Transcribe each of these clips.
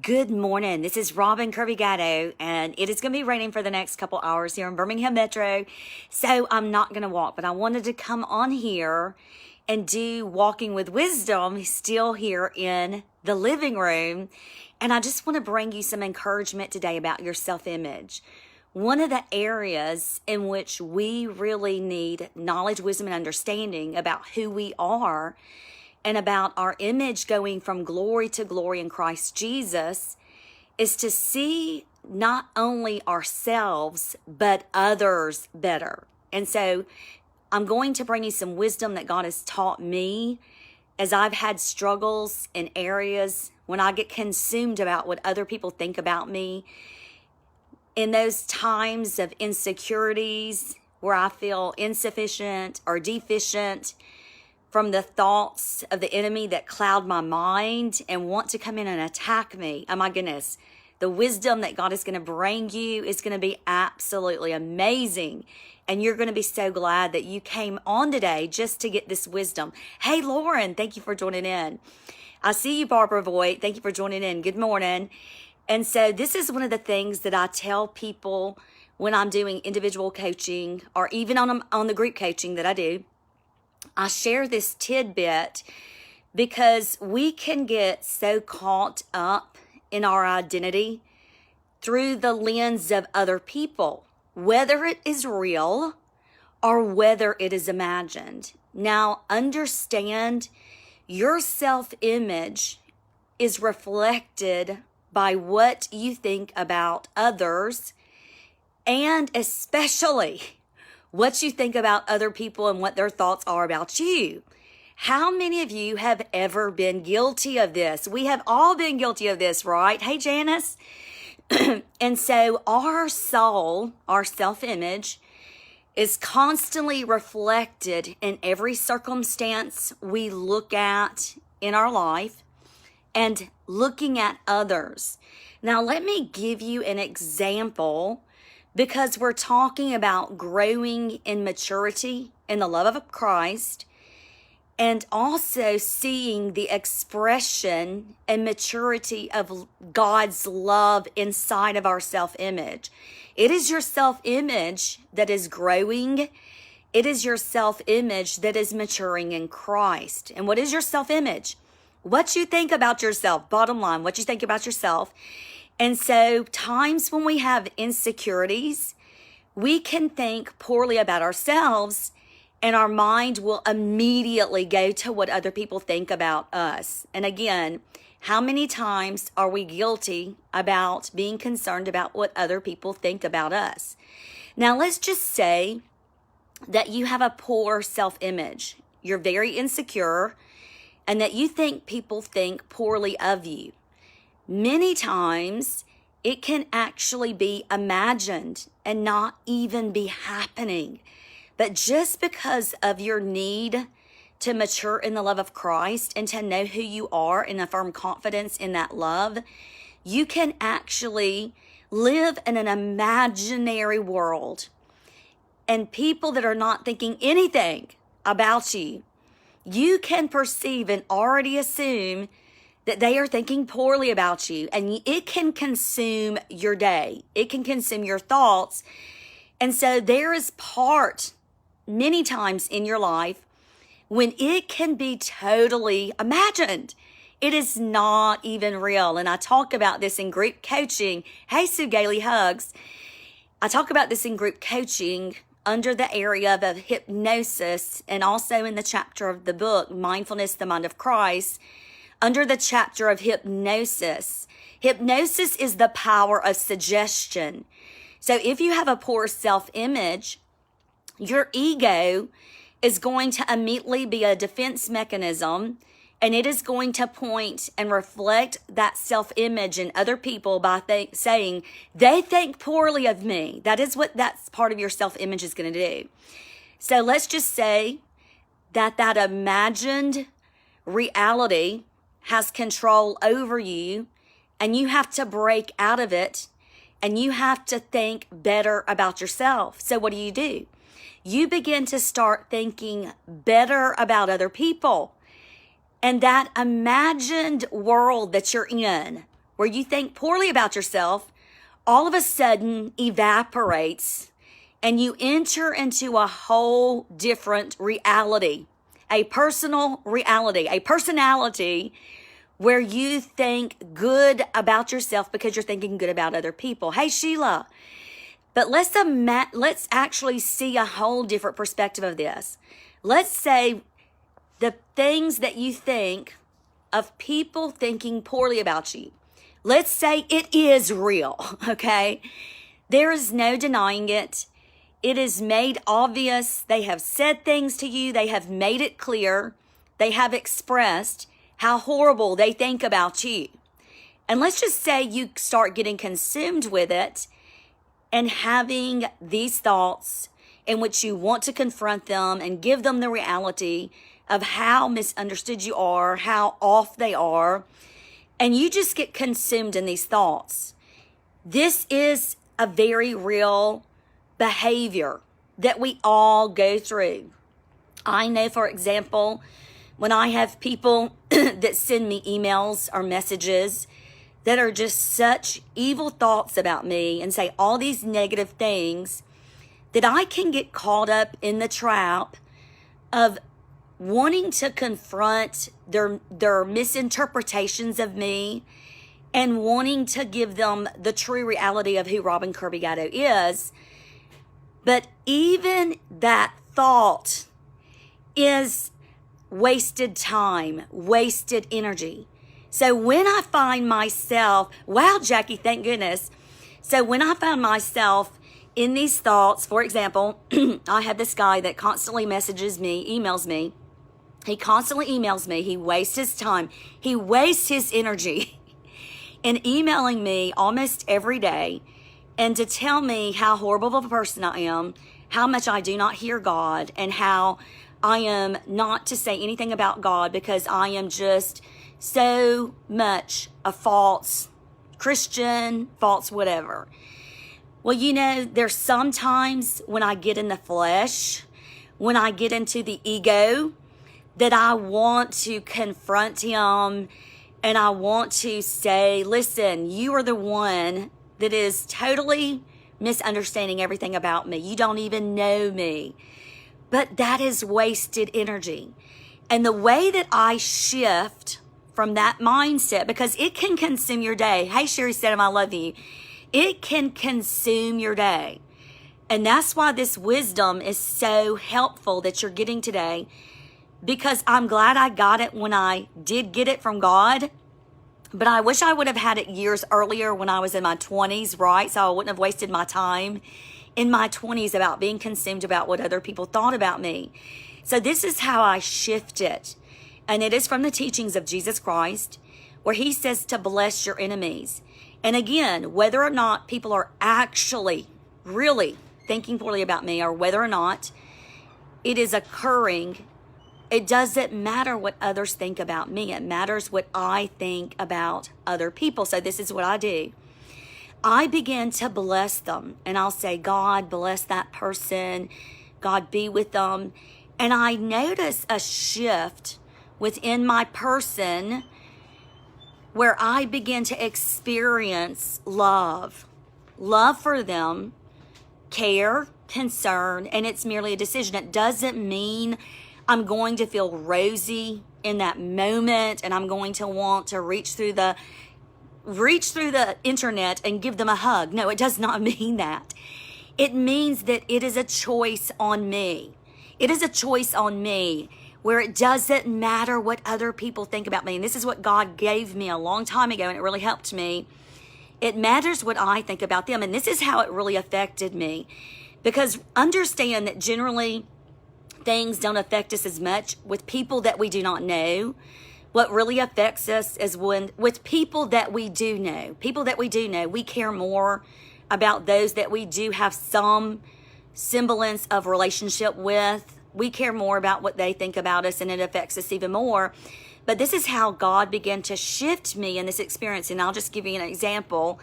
Good morning. This is Robin Kirby Gatto, and it is going to be raining for the next couple hours here in Birmingham Metro. So I'm not going to walk, but I wanted to come on here and do Walking with Wisdom still here in the living room. And I just want to bring you some encouragement today about your self-image. One of the areas in which we really need knowledge, wisdom, and understanding about who we are and about our image going from glory to glory in Christ Jesus is to see not only ourselves, but others better. And so I'm going to bring you some wisdom that God has taught me as I've had struggles in areas when I get consumed about what other people think about me. In those times of insecurities where I feel insufficient or deficient, from the thoughts of the enemy that cloud my mind and want to come in and attack me. Oh my goodness. The wisdom that God is going to bring you is going to be absolutely amazing. And you're going to be so glad that you came on today just to get this wisdom. Hey, Lauren, thank you for joining in. I see you, Barbara Voigt. Thank you for joining in. Good morning. And so this is one of the things that I tell people when I'm doing individual coaching or even on the group coaching that I do. I share this tidbit because we can get so caught up in our identity through the lens of other people, whether it is real or whether it is imagined. Now, understand your self-image is reflected by what you think about others, and especially what you think about other people and what their thoughts are about you. How many of you have ever been guilty of this? We have all been guilty of this, right? Hey, Janice. And so our soul, our self-image, is constantly reflected in every circumstance we look at in our life and looking at others. Now, let me give you an example, because we're talking about growing in maturity in the love of Christ and also seeing the expression and maturity of God's love inside of our self-image. It is your self-image that is growing. It is your self-image that is maturing in Christ. And what is your self-image? What you think about yourself, bottom line, what you think about yourself. And so times when we have insecurities, we can think poorly about ourselves and our mind will immediately go to what other people think about us. And again, how many times are we guilty about being concerned about what other people think about us? Now, let's just say that you have a poor self-image. You're very insecure and that you think people think poorly of you. Many times, it can actually be imagined and not even be happening. But just because of your need to mature in the love of Christ and to know who you are and a firm confidence in that love, you can actually live in an imaginary world. And people that are not thinking anything about you, you can perceive and already assume that they are thinking poorly about you, and it can consume your day. It can consume your thoughts. And so there is part many times in your life when it can be totally imagined. It is not even real. And I talk about this in group coaching. Hey, Sue Gailey, hugs. I talk about this in group coaching under the area of hypnosis and also in the chapter of the book, Mindfulness, the Mind of Christ, under the chapter of hypnosis. Hypnosis is the power of suggestion. So if you have a poor self-image, your ego is going to immediately be a defense mechanism, and it is going to point and reflect that self-image in other people by saying, they think poorly of me. That is what that's part of your self-image is going to do. So let's just say that imagined reality has control over you, and you have to break out of it, and you have to think better about yourself. So what do? You begin to start thinking better about other people. And that imagined world that you're in where you think poorly about yourself all of a sudden evaporates and you enter into a whole different reality, a personal reality, a personality where you think good about yourself because you're thinking good about other people. Hey, Sheila, but let's actually see a whole different perspective of this. Let's say the things that you think of people thinking poorly about you. Let's say it is real, okay? There is no denying it. It is made obvious. They have said things to you. They have made it clear. They have expressed how horrible they think about you. And let's just say you start getting consumed with it and having these thoughts in which you want to confront them and give them the reality of how misunderstood you are, how off they are, and you just get consumed in these thoughts. This is a very real behavior that we all go through. I know, for example, when I have people that send me emails or messages that are just such evil thoughts about me and say all these negative things, that I can get caught up in the trap of wanting to confront their misinterpretations of me and wanting to give them the true reality of who Robin Kirby Gatto is. But even that thought is wasted time, wasted energy. So when I find myself, wow, Jackie, thank goodness. So when I find myself in these thoughts, for example, I have this guy that constantly messages me, emails me. He constantly emails me. He wastes his time. He wastes his energy in emailing me almost every day and to tell me how horrible of a person I am, how much I do not hear God, and how I am not to say anything about God because I am just so much a false Christian, false whatever. Well, you know, there's sometimes when I get in the flesh, when I get into the ego, that I want to confront him and I want to say, listen, you are the one that is totally misunderstanding everything about me. You don't even know me. But that is wasted energy. And the way that I shift from that mindset, because it can consume your day. Hey, Sherry Stedham, I love you. It can consume your day. And that's why this wisdom is so helpful that you're getting today, because I'm glad I got it when I did get it from God. But I wish I would have had it years earlier when I was in my 20s, right? So I wouldn't have wasted my time in my 20s about being consumed about what other people thought about me. So this is how I shift it. And it is from the teachings of Jesus Christ, where he says to bless your enemies. And again, whether or not people are actually really thinking poorly about me, or whether or not it is occurring, it doesn't matter what others think about me. It matters what I think about other people. So this is what I do. I begin to bless them, and I'll say, God, bless that person. God, be with them. And I notice a shift within my person where I begin to experience love for them, care, concern, and it's merely a decision. It doesn't mean I'm going to feel rosy in that moment and I'm going to want to reach through the internet and give them a hug. No, it does not mean that. It means that it is a choice on me. It is a choice on me where it doesn't matter what other people think about me. And this is what God gave me a long time ago, and it really helped me. It matters what I think about them. And this is how it really affected me. Because understand that generally things don't affect us as much with people that we do not know. What really affects us is when with people that we do know. People that we do know, we care more about those that we do have some semblance of relationship with. We care more about what they think about us, and it affects us even more. But this is how God began to shift me in this experience. And I'll just give you an example.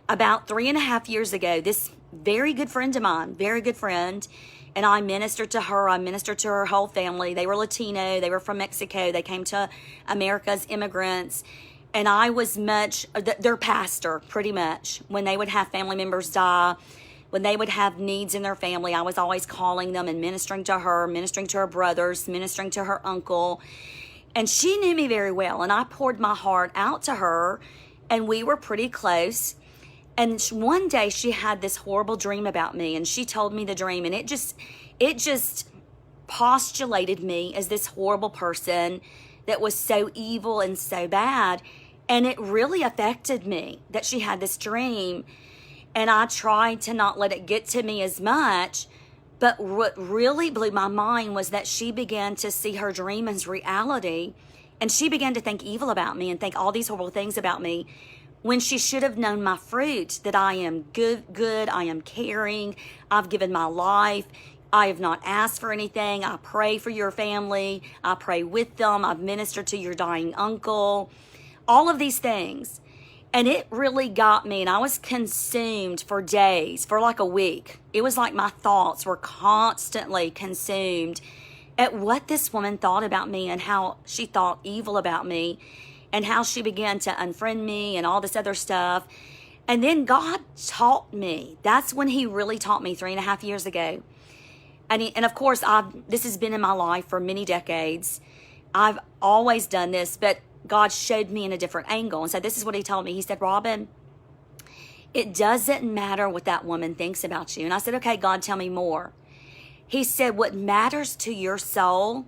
About 3.5 years ago, this very good friend of mine, very good friend, and I ministered to her. I ministered to her whole family. They were Latino. They were from Mexico. They came to America as immigrants. And I was their pastor, pretty much. When they would have family members die, when they would have needs in their family, I was always calling them and ministering to her brothers, ministering to her uncle. And she knew me very well, and I poured my heart out to her, and we were pretty close. And one day she had this horrible dream about me, and she told me the dream, and it just postulated me as this horrible person that was so evil and so bad. And it really affected me that she had this dream. And I tried to not let it get to me as much. But what really blew my mind was that she began to see her dream as reality. And she began to think evil about me and think all these horrible things about me, when she should have known my fruit, that I am good, I am caring, I've given my life, I have not asked for anything, I pray for your family, I pray with them, I've ministered to your dying uncle, all of these things. And it really got me, and I was consumed for days, for like a week. It was like my thoughts were constantly consumed at what this woman thought about me and how she thought evil about me and how she began to unfriend me and all this other stuff. And then God taught me. That's when he really taught me 3.5 years ago. And of course, this has been in my life for many decades. I've always done this, but God showed me in a different angle. And so this is what he told me. He said, Robin, it doesn't matter what that woman thinks about you. And I said, okay, God, tell me more. He said, what matters to your soul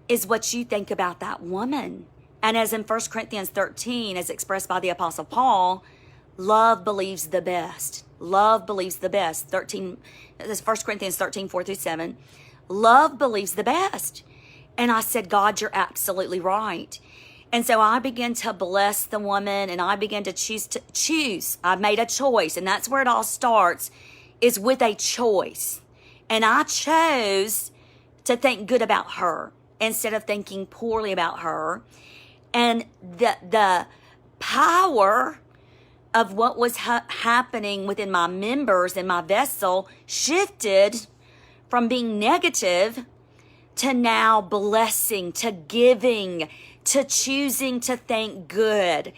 is what you think about that woman. And as in 1 Corinthians 13, as expressed by the Apostle Paul, love believes the best. Love believes the best. 13, this is 1 Corinthians 13, 4-7. Love believes the best. And I said, God, you're absolutely right. And so I began to bless the woman, and I began to choose. I made a choice, and that's where it all starts, is with a choice. And I chose to think good about her instead of thinking poorly about her. And the power of what was happening within my members and my vessel shifted from being negative to now blessing, to giving, to choosing to think good.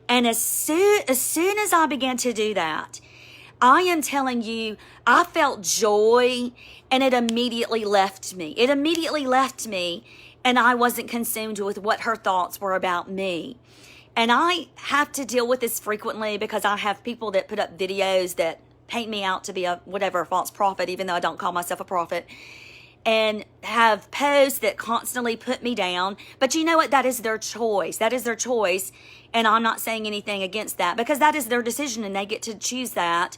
And as soon as I began to do that, I am telling you, I felt joy, and it immediately left me. It immediately left me, and I wasn't consumed with what her thoughts were about me. And I have to deal with this frequently because I have people that put up videos that paint me out to be a false prophet, even though I don't call myself a prophet, and have posts that constantly put me down. But you know what? That is their choice. That is their choice. And I'm not saying anything against that because that is their decision and they get to choose that.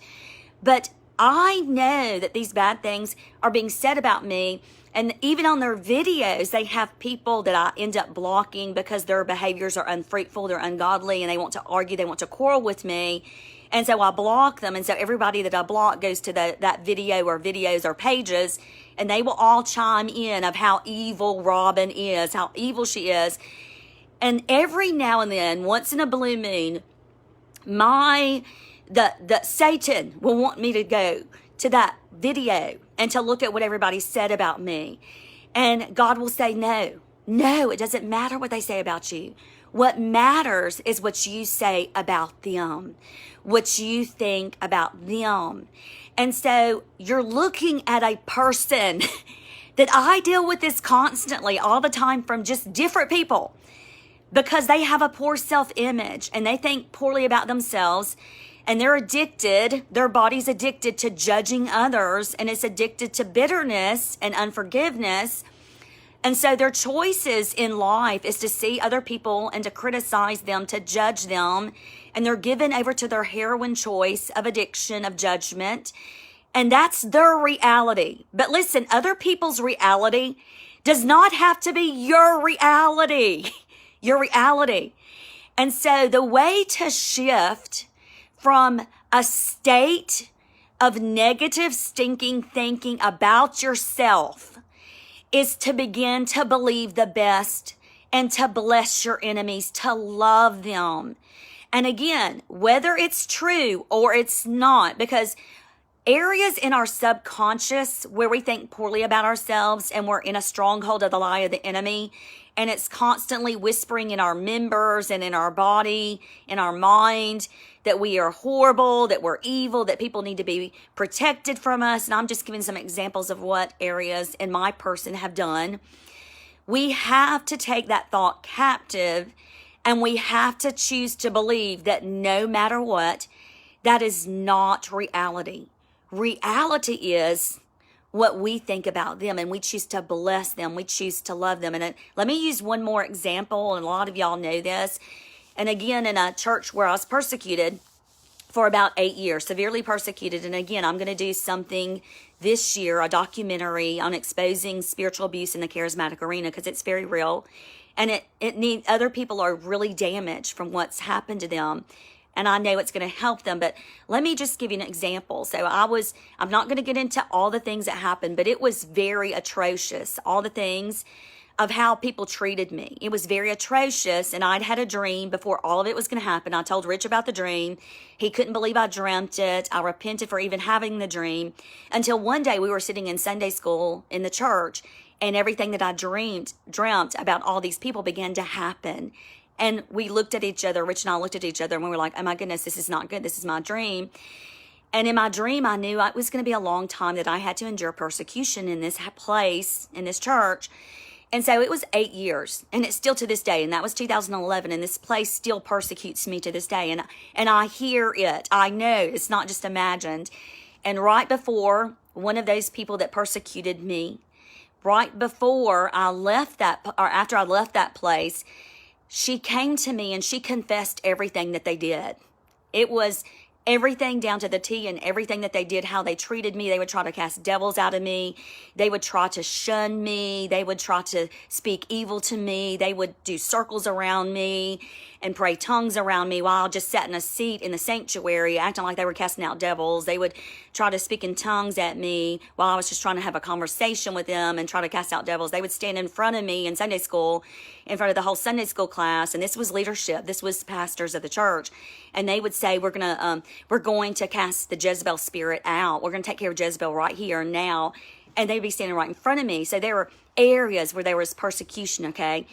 But I know that these bad things are being said about me. And even on their videos, they have people that I end up blocking because their behaviors are unfruitful, they're ungodly, and they want to argue, they want to quarrel with me. And so I block them. And so everybody that I block goes to that video or videos or pages, and they will all chime in of how evil Robin is, how evil she is. And every now and then, once in a blue moon, the Satan will want me to go to that video and to look at what everybody said about me. And God will say, no, it doesn't matter what they say about you. What matters is what you say about them, what you think about them. And so you're looking at a person that I deal with this constantly all the time from just different people because they have a poor self-image and they think poorly about themselves. And they're addicted, their body's addicted to judging others, and it's addicted to bitterness and unforgiveness. And so their choices in life is to see other people and to criticize them, to judge them. And they're given over to their heroin choice of addiction, of judgment. And that's their reality. But listen, other people's reality does not have to be your reality. Your reality. And so the way to shift from a state of negative, stinking thinking about yourself is to begin to believe the best and to bless your enemies, to love them. And again, whether it's true or it's not, because areas in our subconscious where we think poorly about ourselves and we're in a stronghold of the lie of the enemy, and it's constantly whispering in our members and in our body, in our mind, that we are horrible, that we're evil, that people need to be protected from us. And I'm just giving some examples of what areas in my person have done. We have to take that thought captive, and we have to choose to believe that no matter what, that is not reality. Reality is what we think about them, and we choose to bless them. We choose to love them. And let me use one more example, and a lot of y'all know this. And again, in a church where I was persecuted for about 8 years, severely persecuted. And again, I'm going to do something this year, a documentary on exposing spiritual abuse in the charismatic arena, because it's very real. And other people are really damaged from what's happened to them. And I know it's going to help them. But let me just give you an example. So I'm not going to get into all the things that happened, but it was very atrocious. All the things of how people treated me. It was very atrocious. And I'd had a dream before all of it was going to happen. I told Rich about the dream. He couldn't believe I dreamt it. I repented for even having the dream, until one day we were sitting in Sunday school in the church, and everything that I dreamt about all these people began to happen. And we looked at each other, Rich and I looked at each other, and we were like, oh my goodness, this is not good. This is my dream. And in my dream, I knew it was going to be a long time that I had to endure persecution in this place, in this church. And so it was 8 years, and it's still to this day. And that was 2011, and this place still persecutes me to this day. And I hear it. I know it's not just imagined. And right before one of those people that persecuted me, right before I left after I left that place, she came to me and she confessed everything that they did. It was everything down to the T, and everything that they did, how they treated me. They would try to cast devils out of me. They would try to shun me. They would try to speak evil to me. They would do circles around me and pray tongues around me while I just sat in a seat in the sanctuary, acting like they were casting out devils. They would try to speak in tongues at me while I was just trying to have a conversation with them and try to cast out devils. They would stand in front of me in Sunday school, in front of the whole Sunday school class, and this was leadership. This was pastors of the church, and they would say, we're going to cast the Jezebel spirit out. We're going to take care of Jezebel right here and now. And they'd be standing right in front of me. So there were areas where there was persecution, okay?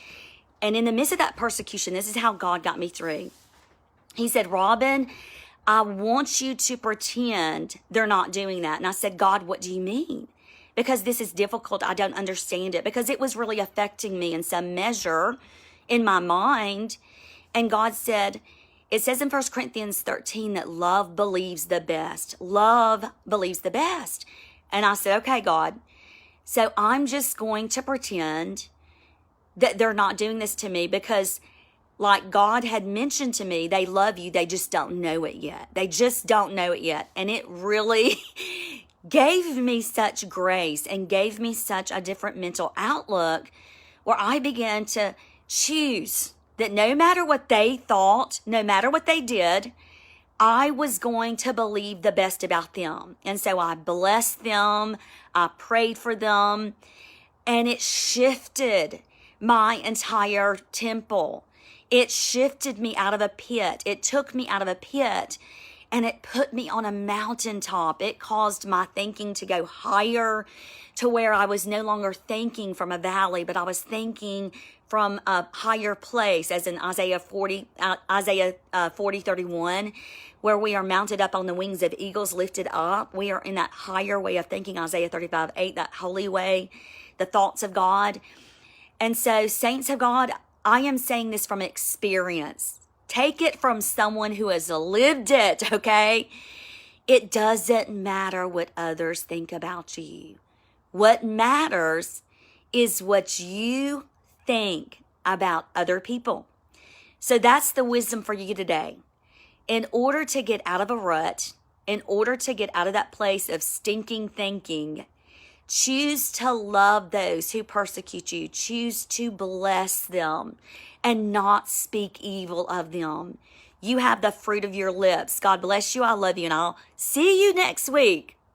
And in the midst of that persecution, this is how God got me through. He said, Robin, I want you to pretend they're not doing that. And I said, God, what do you mean? Because this is difficult. I don't understand it. Because it was really affecting me in some measure in my mind. And God said, it says in 1 Corinthians 13 that love believes the best. Love believes the best. And I said, okay, God. So I'm just going to pretend that they're not doing this to me, because like God had mentioned to me, they love you. They just don't know it yet. They just don't know it yet. And it really gave me such grace and gave me such a different mental outlook, where I began to choose that no matter what they thought, no matter what they did, I was going to believe the best about them. And so I blessed them. I prayed for them. And it shifted my entire temple. It shifted me out of a pit. It took me out of a pit, and it put me on a mountaintop. It caused my thinking to go higher, to where I was no longer thinking from a valley, but I was thinking from a higher place, as in Isaiah 40:31, where we are mounted up on the wings of eagles, lifted up. We are in that higher way of thinking, Isaiah 35:8, that holy way, the thoughts of God. And so, saints of God, I am saying this from experience. Take it from someone who has lived it, okay? It doesn't matter what others think about you. What matters is what you think about other people. So that's the wisdom for you today. In order to get out of a rut, in order to get out of that place of stinking thinking, choose to love those who persecute you. Choose to bless them and not speak evil of them. You have the fruit of your lips. God bless you. I love you, and I'll see you next week.